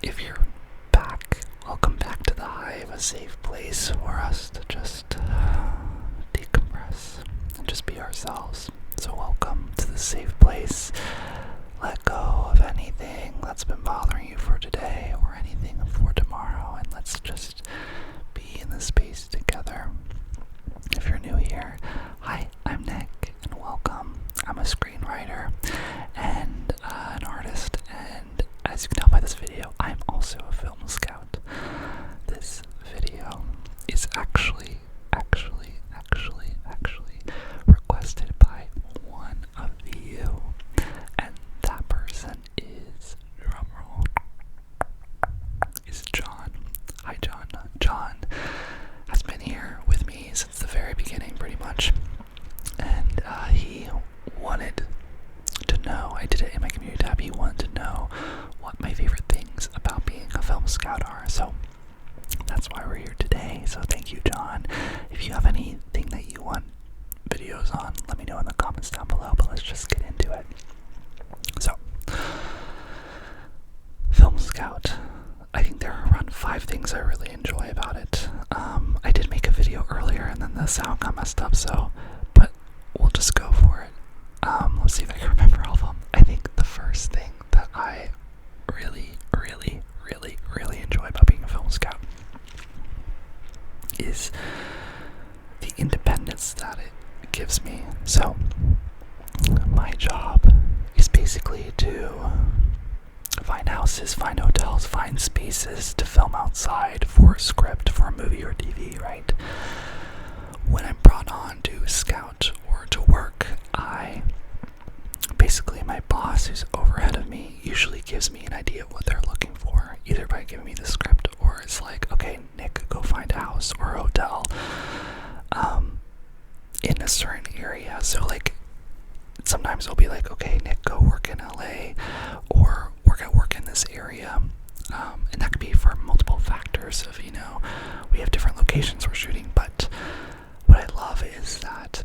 if you're back, welcome back to the Hive, a safe place for us to just decompress and just be ourselves. So welcome to the safe place. Let go of anything that's been bothering you for today or anything for tomorrow, and let's just be in the space together. If you're new here, hi, I'm Nick, and welcome. I'm a screenwriter and an artist, and as you can tell by this video, I'm also a film scout. This video is actually requested by one of you, and that person is, drumroll, is John. Hi John. John has been here with me since the very beginning, pretty much, and he wanted to know, I did it in my community tab, he wanted to know what my favorite things about being a film scout are, so that's why we're here today. So thank you, John. If you have anything that you want videos on, let me know in the comments down below, but let's just get into it. So, film scout, I think there are around 5 things I really enjoy about it. I did make a video earlier and then the sound got messed up, so, but we'll just go for it. Let's see if I can remember all of them. I think the first thing that I really enjoy about being a film scout is the independence that it gives me. So, my job is basically to find houses, find hotels, find spaces to film outside for a script, for a movie or TV, right? When I'm brought on to scout or to work, basically my boss, who's overhead of me, usually gives me an idea of what they're looking for, either by giving me the script or it's like, okay, Nick, go find a house or a hotel in a certain area. So like sometimes it'll be like, okay, Nick, go work in LA or work in this area, and that could be for multiple factors of, we have different locations we're shooting, but what I love is that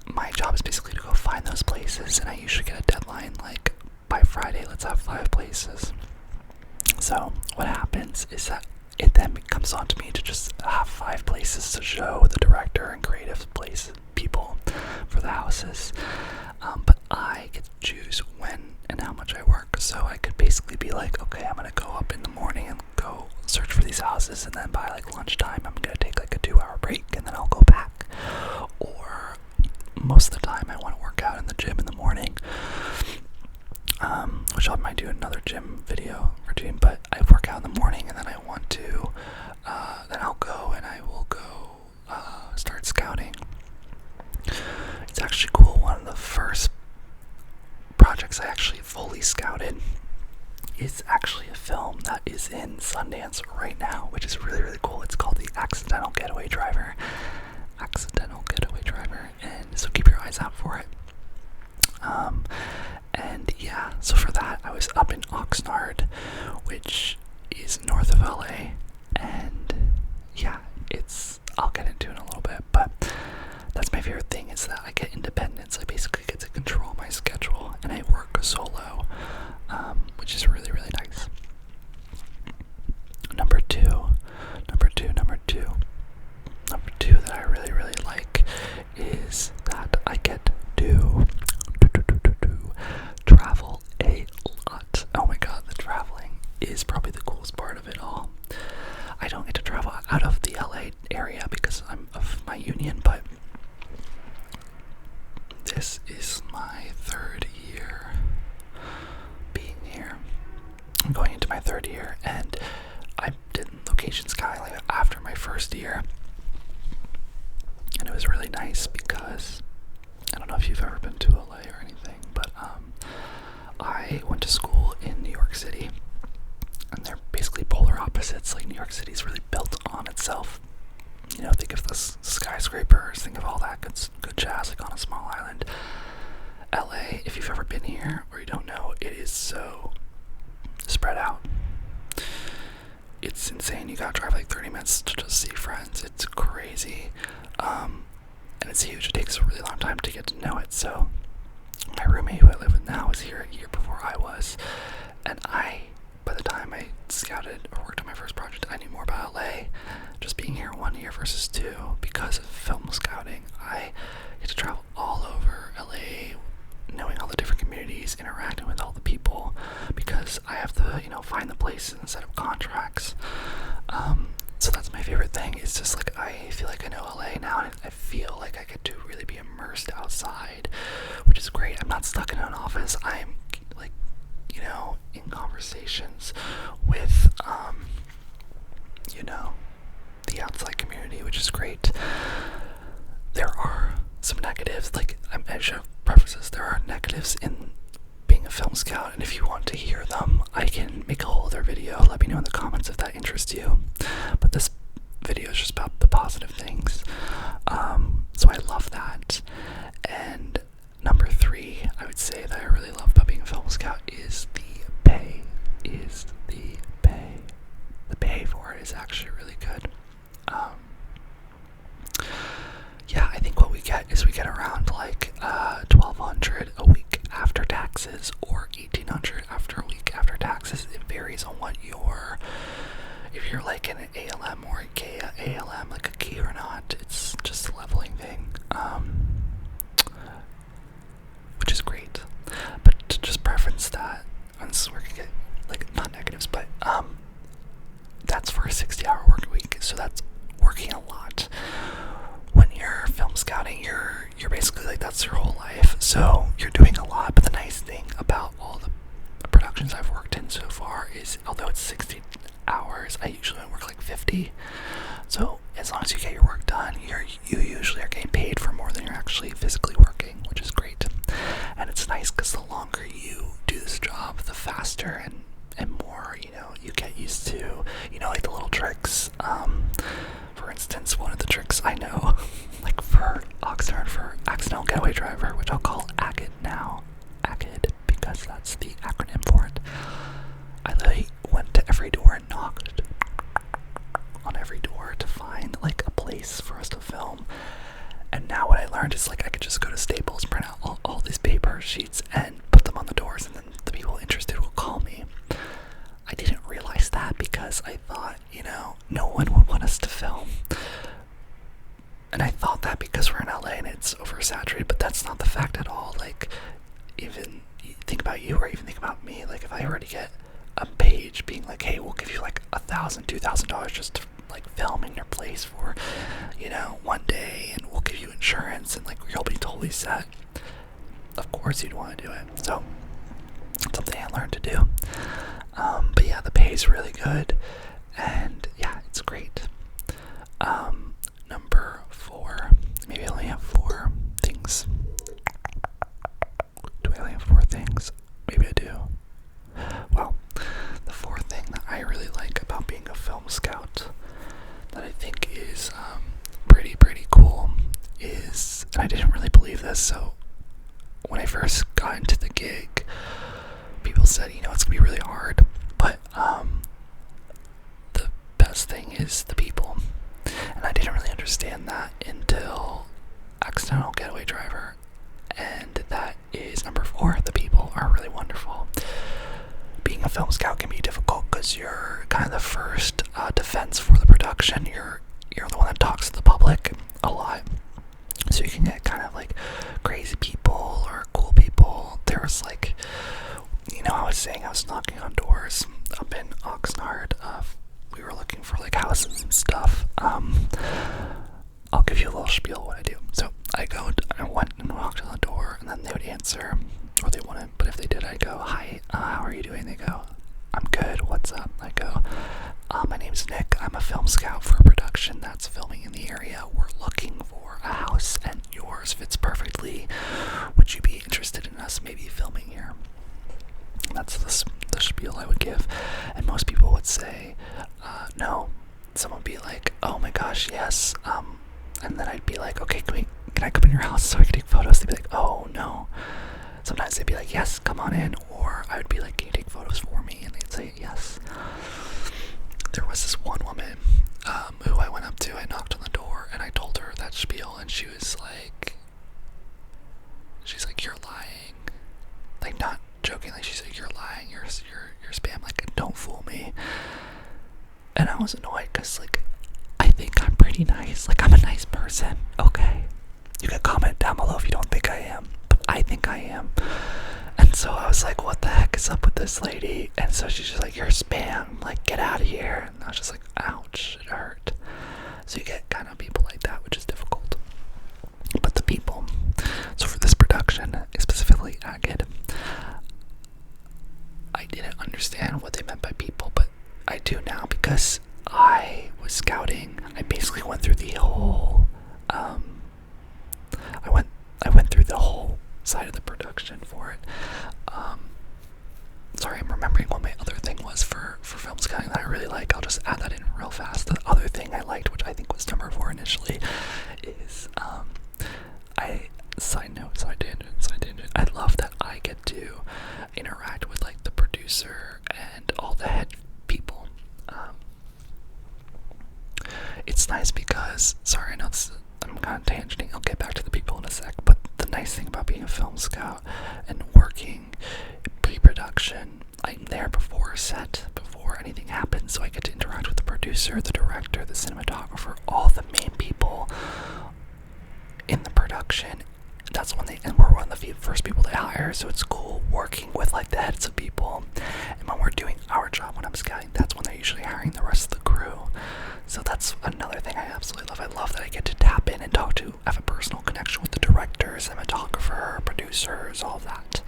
my job is basically to go find those places, and I usually get a deadline like by Friday, let's have 5 places. So what happens is that it then comes on to me to just have 5 places to show the director and creative people for the houses, but I get to choose when and how much I work. So I could basically be like, okay, I'm gonna go up in the morning and go search for these houses, and then by like lunchtime I'm gonna take like a 2-hour break and then I'll go back. Or most of the time I want to work out in the gym in the morning, which I might do another gym video routine, but I work out in the morning and then I want to, then I'll go and I will go start scouting. It's actually cool. One of the first projects I actually fully scouted is actually a film that is in Sundance right now, which is really cool. It's called The Accidental Getaway Driver. And so keep your eyes out for it. And yeah, so for that I was up in Oxnard, which is north of LA, and yeah, I'll get into it in a little bit, but that's my favorite thing, is that I get independence. I basically get to control my schedule and I work solo, which is really nice. Number two that I really like is that I get to travel a lot. Oh my god, the traveling is probably the coolest part of it all. I don't get to travel out of the LA area because I'm of my union, but this is my 3rd year being here. I'm going into my 3rd year, and I did location scouting like after my 1st year, and it was really nice because I don't know if you've ever been to LA or anything, but I went to school in New York City, and they're basically polar opposites. Like, New York City's really built on itself. Think of the skyscrapers, think of all that good jazz, like on a small island. LA, if you've ever been here or you don't know, it is so spread out. It's insane. You gotta drive like 30 minutes to just see friends. It's crazy. And it's huge. It takes a really long time to get to know it. So my roommate who I live with now was here a year before I was, and by the time I scouted or worked on my first project, I knew more about LA. Just being here 1 year versus 2, because of film scouting, I get to travel all over LA, knowing all the different communities, interacting with all the people, because I have to, find the places and set up contracts. So that's my favorite thing. It's just like, I feel like I know LA now, and I feel like I get to really be immersed outside, which is great. I'm not stuck in an office. I'm like, in conversations with, the outside community, which is great. There are some negatives, like I should preface this, there are negatives in being a film scout, and if you want to hear them, I can make a whole other video. Let me know in the comments if that interests you. But this video is just about the positive things. So I love that. And number 3, I would say that I really love about being a film scout is the pay. The pay for it is actually really good. Yeah, I think what we get is we get around like $1,200 a week after taxes, or $1,800 after a week after taxes. It varies on what if you're like in an ALM or a ALM, like a key or not. It's just a leveling thing, which is great. But to just preference that, and this is where we get like not negatives, but that's for a 60-hour work week, so that's working a lot. When you're film scouting, you're basically like, that's your whole life, so you're doing a lot. But the nice thing about all the productions I've worked in so far is, although it's 60 hours, I usually work like 50. So as long as you get your work done, you usually are getting paid for more than you're actually physically working, which is great. And it's nice because the longer you do this job, the faster and more, you get used to, like the little tricks. For instance, one of the tricks I know, like for Oxnard, for Accidental Getaway Driver, which I'll call AGID now, AGID, because that's the acronym for it. I literally went to every door and knocked on every door to find like a place for us to film. And now what I learned is like, I could just go to Staples, print out all these paper sheets and put them on the doors, and then the people interested will call me. I didn't realize that because I thought, no one would want us to film. And I thought that because we're in LA and it's oversaturated, but that's not the fact at all. Like, even think about you, or even think about me. Like, if I were to get a page being like, hey, we'll give you like $1,000, $2,000 just to like film in your place for, 1 day, and we'll give you insurance, and like you'll be totally set. Of course you'd want to do it. So it's something I learned to do. But yeah, the pay is really good, and yeah, it's great. Number 4, maybe I only have 4 things. Do I only have 4 things? Maybe I do. Well, the 4th thing that I really like about being a film scout, that I think is pretty cool, is, and I didn't really believe this, so when I first got into the gig, people said, it's gonna be really hard, but the best thing is the people. And I didn't really understand that until Accidental Getaway Driver, and that is number 4. The people are really wonderful. Being a film scout can be difficult because you're kind of the first defense for the production. You're the one that talks to the public a lot, so you can get kind of like crazy people or cool people. There was like, I was knocking on doors up in Oxnard. We were looking for like houses and stuff. I'll give you a little spiel what I do. So I went and knocked on the door, and then they would answer, or they wouldn't, but if they did, I'd go, hi, how are you doing? They go, I'm good, what's up? I go, my name's Nick, I'm a film scout for a production that's filming in the area. We're looking for a house, and yours fits perfectly. Would you be interested in us maybe filming here? That's the spiel I would give, and most people would say, no. Someone would be like, oh my gosh, yes, and then I'd be like, okay, can I come in your house so I can take photos? They'd be like, oh no. Sometimes they'd be like, yes, come on in, or I would be like, can you take photos for me? And they'd say yes. There was this one woman who I went up to. I knocked on the door and I told her that spiel, and she's like, you're lying. Like, not joking, like, she's like, you're lying, you're spam. Like, don't fool me. And I was annoyed because, like, I think I'm pretty nice. Like, I'm a nice person, okay? You can comment down below if you don't think I am, but I think I am. And so I was like, what the heck is up with this lady? And so she's just like, you're spam, like, get out of here. And I was just like, ouch, it hurt. So you get kind of people like that, which is difficult. But the people, so for this production, specifically Agate, I didn't understand what they meant by people, but I do now because I was scouting. I basically went through the whole, I went through the whole side of the production for it. Sorry, I'm remembering what my other thing was for film scouting that I really like. I'll just add that in real fast. The other thing I liked, which I think was number 4 initially, is I love that I get to interact with like the producer and all the head people. It's nice because, sorry, I know I'm kind of tangenting. I'll get back to the people in a sec. But the nice thing about being a film scout and working pre-production, I'm there before set, before anything happens, so I get to interact with the producer, the director, the cinematographer, all the main people in the production. And we're one of the first people they hire, so it's cool working with like the heads of people. And when we're doing our job, when I'm scouting, that's when they're usually hiring the rest of the crew. So that's another thing I absolutely love. I love that I get to tap in and have a personal connection with the director, cinematographer, producers, all that.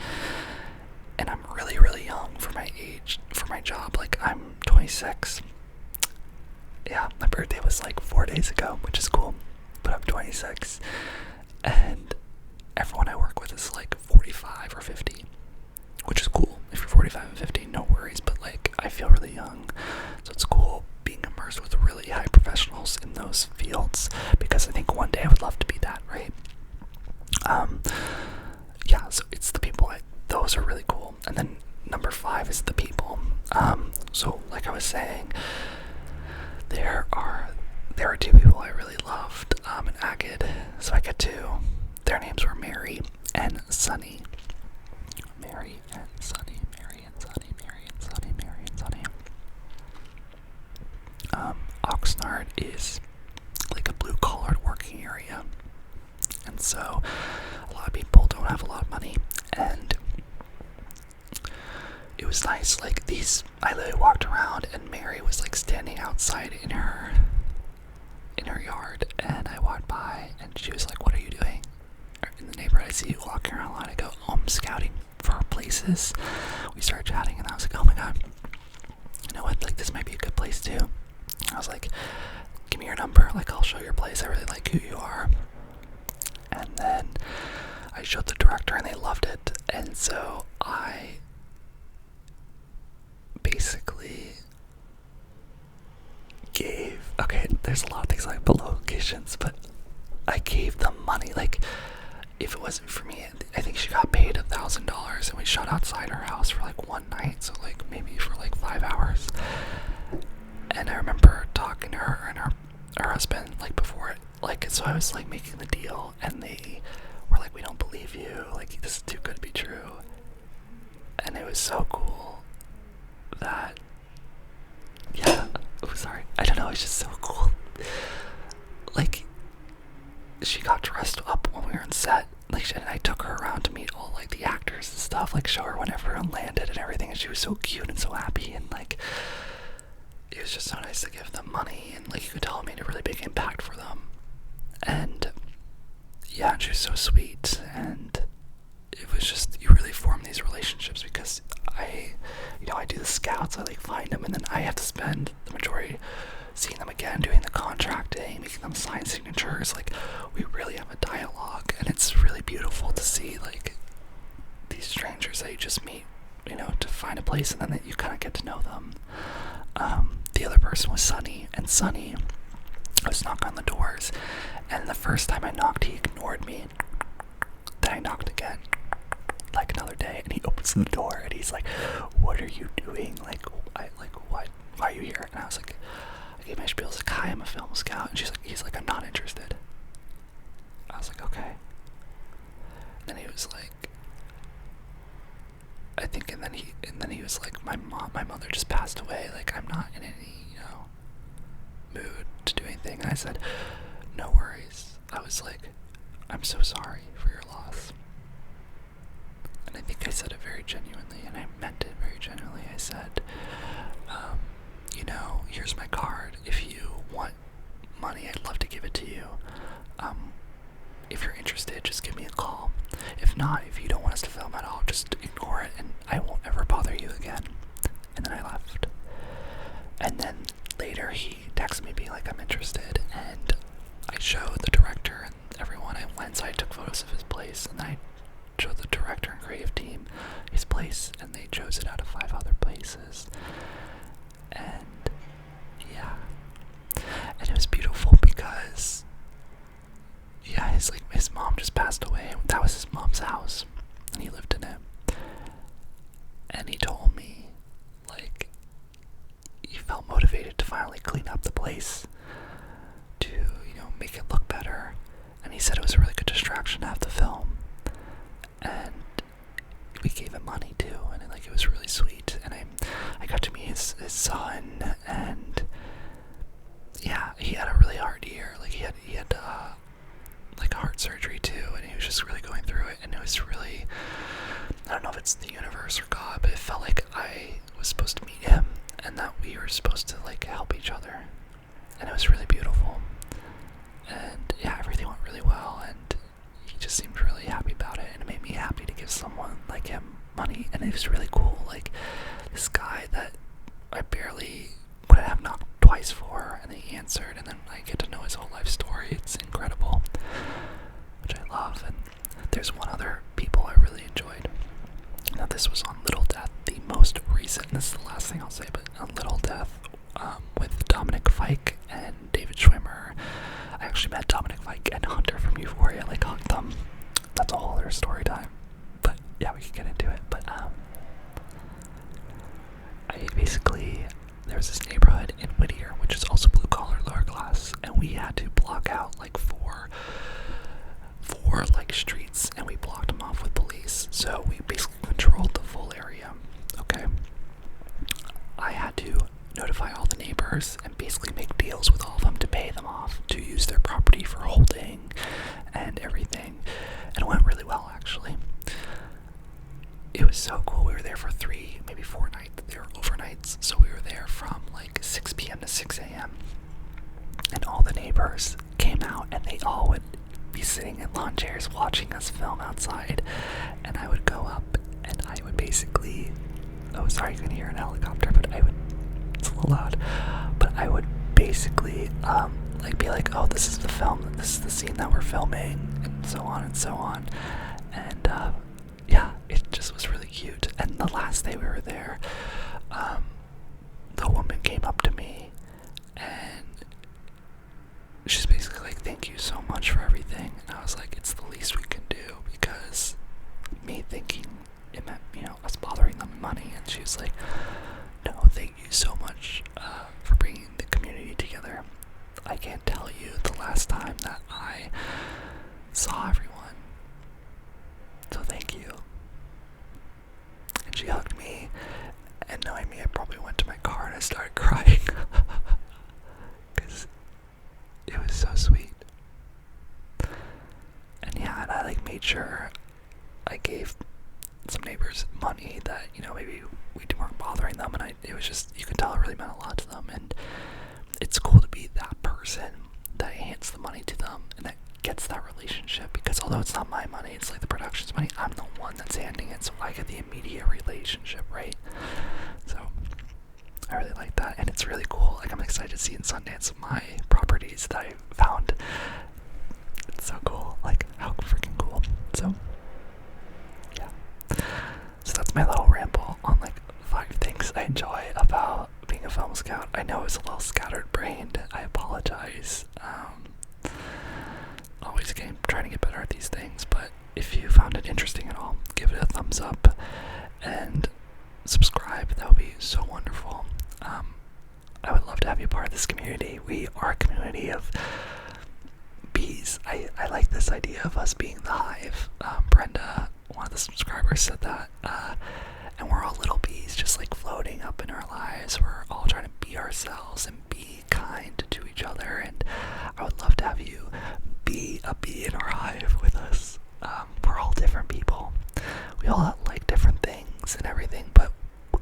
And I'm really, really young for my age, for my job. Like, I'm 26. Yeah, my birthday was like 4 days ago, which is cool. But I'm 26. And everyone I work with is like 45 or 50, which is cool. If you're 45 and 50, no worries. But like, I feel really young. So it's cool being immersed with really high professionals in those fields, because I think one day I would love to be that, right? Yeah, so it's the people. Those are really cool. And then number 5 is the people. So like I was saying, there are 2 people I really loved in Agate. So I get to, their names were Mary and Sunny. Mary and Sunny, Mary and Sunny, Mary and Sunny, Mary and Sunny. Oxnard is like a blue-collared working area. And so a lot of people don't have a lot of money. And it was nice, like I literally walked around and Mary was like standing outside in her yard, and I walked by and she was like, what are you doing? In the neighborhood, I see you walking around a lot. I go, oh, I'm scouting for places. We started chatting and I was like, oh my god, you know what, like this might be a good place too. I was like, give me your number, like I'll show your place, I really like who you are. And then I showed the director and they loved it. And so I basically there's a lot of things like the locations, but I gave them money. Like, if it wasn't for me, I think she got paid $1,000 and we shot outside her house for like one night, so like maybe for like 5 hours. And I remember talking to her and her husband like before it, like, so I was like making the deal and they were like, we don't believe you, like this is too good to be true. And it was so cool that, yeah, oh sorry, I don't know, it's just so cool. Like, she got dressed up when we were on set, like, and I took her around to meet all like the actors and stuff, like show her when everyone landed and everything, and she was so cute and so happy, and like it was just so nice to give them money, and like you could tell it made a really big impact for them. And yeah, and she was so sweet, and it was just, you really form these relationships because I do the scouts, I like find them, and then I have to spend the majority seeing them again, doing the contracting, making them sign signatures. Like, we really have a dialogue, and it's really beautiful to see like these strangers that you just meet, you know, to find a place, and then that you kind of get to know them. The other person was Sunny, and Sunny, I was knocking on the doors, and the first time I knocked, he ignored me. Then I knocked again, like another day, and he opens the door, and he's like, what are you doing? Like, what? Why are you here? And I was like, I gave my spiel, I was like, hi, I'm a film scout. And he's like, I'm not interested. I was like, okay. And then he was like, I think, and then he was like, my mother just passed away. Like, I'm not in any, mood to do anything. And I said, no worries. I was like, I'm so sorry for your loss. And I think I said it very genuinely, and I meant it very genuinely. I said, here's my card. If you want money, I'd love to give it to you. If you're interested, just give me a call. If not, if you don't want us to film at all, just ignore it, and I won't ever bother you again. And then I left. And then later he texted me being like, I'm interested, and I showed the director and everyone. I went inside, took photos of his place, and I showed the director and creative team his place, and they chose it out of 5 other places. And yeah, and it was beautiful because his mom just passed away. That was his mom's house, and he lived in it. And he told me, like, he felt motivated to finally clean up the place, to make it look better. And he said it was a really good distraction to have the film. And we gave him money too, and it was really sweet. And I got to meet his son, and yeah, he had a really hard year. Like he had heart surgery too, and he was just really going through it. And it was really, I don't know if it's the universe or God, but it felt like I was supposed to meet him, and that we were supposed to help each other. And it was really beautiful. And yeah, everything went really well, and he just seemed really happy about it, and it made me happy to give someone like him money. And it was really cool, like this guy that I barely would have knocked twice for, and he answered, and then I get to know his whole life story. It's incredible, which I love. And there's one other people I really enjoyed. Now this was on Little Death, the most recent, and this is the last thing I'll say, but on Little Death, with Dominic Fike and David Schwimmer. I actually met Dominic Fike and Hunter from Euphoria, hugged them. That's a whole other story time. But yeah, we could get into it. But there was this neighborhood in Whittier, which is also blue collar, lower class, and we had to block out four streets, and we blocked them off with police. So we basically controlled the full area. Okay. I had to notify all the neighbors and basically make deals with all of them to pay them off, to use their property for holding and everything. And it went really well, actually. It was so cool. We were there for 3, maybe 4 nights. They were overnights, so we were there from 6 p.m. to 6 a.m. And all the neighbors came out, and they all would be sitting in lawn chairs watching us film outside. And I would go up, and I would basically, oh sorry, you can hear an helicopter, but it's a little loud, but I would basically be like, oh, this is the film, this is the scene that we're filming, and so on and so on. And yeah, it just was really cute. And the last day we were there, the woman came up to me, and she's basically like, thank you so much for everything. And I was like, it's the least we can do, because me thinking it meant, us bothering them with money. And she was like, no, thank you so much for bringing the community together. I can't tell you the last time that I saw everyone. So thank you. And she hugged me, and knowing me, I probably went to my car and I started crying. Because it was so sweet. And yeah, and I made sure I gave some neighbors money that, maybe we weren't bothering them, and it was just, you could tell it really meant a lot to them. And it's cool to be that person that hands the money to them and that gets that relationship, because although it's not my money, it's the production's money, I'm the one that's handing it, so I get the immediate relationship, right? So I really like that, and it's really cool. I'm excited to see in Sundance my properties that I found. It's so cool, how freaking cool. So yeah, so that's my little ramble on 5 things I enjoy about being a film scout. I know it's a little scattered brained, I apologize. Always trying to get better at these things, but if you found it interesting at all, give it a thumbs up and subscribe. That would be so wonderful. I would love to have you part of this community. We are a community of bees. I like this idea of us being the hive. Brenda, one of the subscribers, said that, ourselves and be kind to each other. And I would love to have you be a bee in our hive with us. We're all different people. We all like different things and everything, but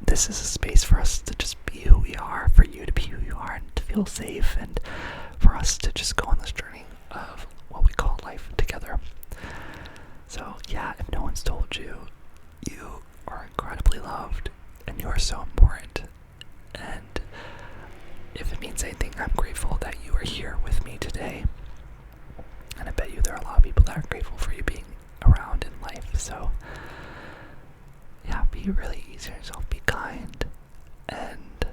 this is a space for us to just be who we are, for you to be who you are, and to feel safe, and for us to just go on this journey of what we call life together. So yeah, if no one's told you, you are incredibly loved, and you are so important. And if it means anything, I'm grateful that you are here with me today. And I bet you there are a lot of people that are grateful for you being around in life. So yeah, be really easy on yourself, be kind, and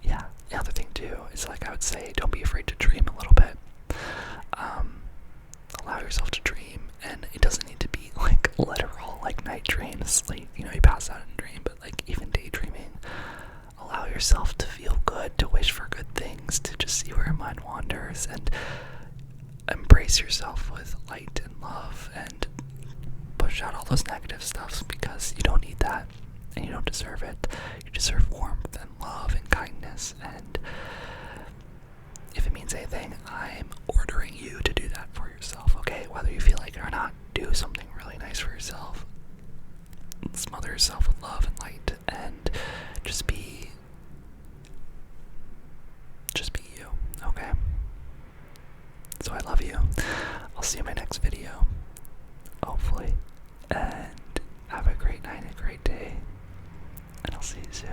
yeah, the other thing too is, like, I would say, don't be afraid to dream a little bit. Allow yourself to dream, and it doesn't need to be like literal, like night dreams, like, you know, you pass out and dream, but like even daydreaming. Allow yourself to feel good, to wish for good things, to just see where your mind wanders, and embrace yourself with light and love, and push out all those negative stuffs, because you don't need that, and you don't deserve it. You deserve warmth and love and kindness, and if it means anything, I'm ordering you to do that for yourself, okay? Whether you feel like it or not, do something really nice for yourself. Smother yourself with love and light, and just be you, okay? So I love you. I'll see you in my next video, hopefully, and have a great night, a great day, and I'll see you soon.